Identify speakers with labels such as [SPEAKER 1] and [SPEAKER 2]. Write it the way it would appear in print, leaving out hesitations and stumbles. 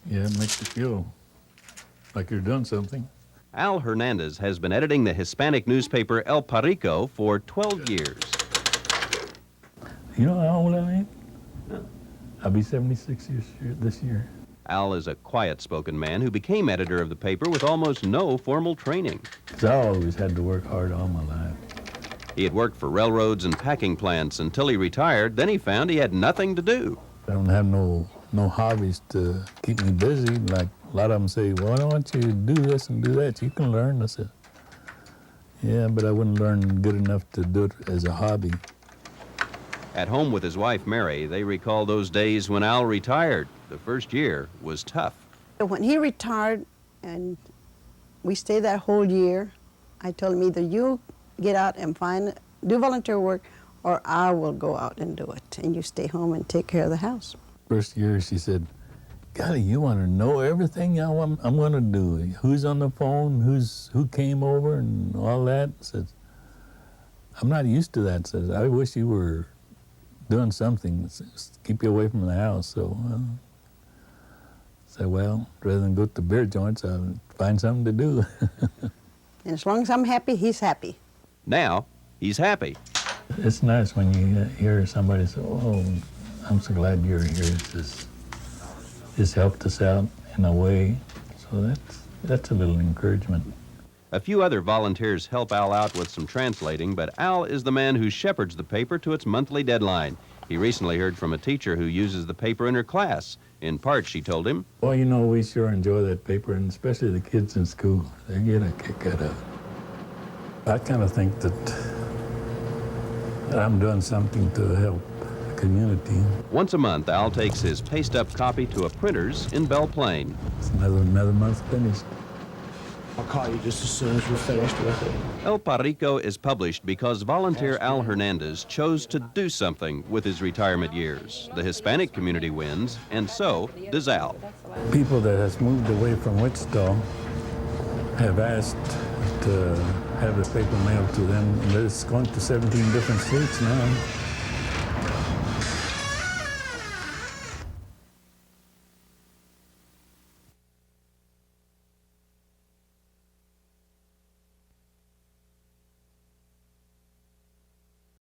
[SPEAKER 1] Yeah, it makes you feel like you're doing something.
[SPEAKER 2] Al Hernandez has been editing the Hispanic newspaper El Perico for 12 years.
[SPEAKER 1] You know how old I am? I'll be 76 years this year.
[SPEAKER 2] Al is a quiet-spoken man who became editor of the paper with almost no formal training.
[SPEAKER 1] 'Cause I always had to work hard all my life.
[SPEAKER 2] He had worked for railroads and packing plants until he retired. Then he found he had nothing to do.
[SPEAKER 1] I don't have no hobbies to keep me busy. Like a lot of them say, well, why don't you do this and do that? You can learn. I said, yeah, but I wouldn't learn good enough to do it as a hobby.
[SPEAKER 2] At home with his wife, Mary, they recall those days when Al retired. The first year was tough.
[SPEAKER 3] When he retired and we stayed that whole year, I told him either you get out and do volunteer work or I will go out and do it. And you stay home and take care of the house.
[SPEAKER 1] First year, she said, golly, you want to know everything I'm going to do. Who's on the phone, who came over and all that. Says, I'm not used to that. Says, I wish you were doing something to keep you away from the house. So I said, well, rather than go to beer joints, I'll find something to do.
[SPEAKER 3] And as long as I'm happy, he's happy.
[SPEAKER 2] Now, he's happy.
[SPEAKER 1] It's nice when you hear somebody say, oh, I'm so glad you're here. It's helped us out in a way. So that's a little encouragement.
[SPEAKER 2] A few other volunteers help Al out with some translating, but Al is the man who shepherds the paper to its monthly deadline. He recently heard from a teacher who uses the paper in her class. In part, she told him,
[SPEAKER 1] well, you know, we sure enjoy that paper, and especially the kids in school. They get a kick out of it. I kind of think that I'm doing something to help the community.
[SPEAKER 2] Once a month, Al takes his paste-up copy to a printer's in Belle Plaine.
[SPEAKER 1] It's another month finished.
[SPEAKER 4] I'll call you just as soon as we're finished with it.
[SPEAKER 2] El Perico is published because volunteer Al Hernandez chose to do something with his retirement years. The Hispanic community wins, and so does Al.
[SPEAKER 1] People that has moved away from Wichita have asked to have the paper mailed to them. It's going to 17 different states now.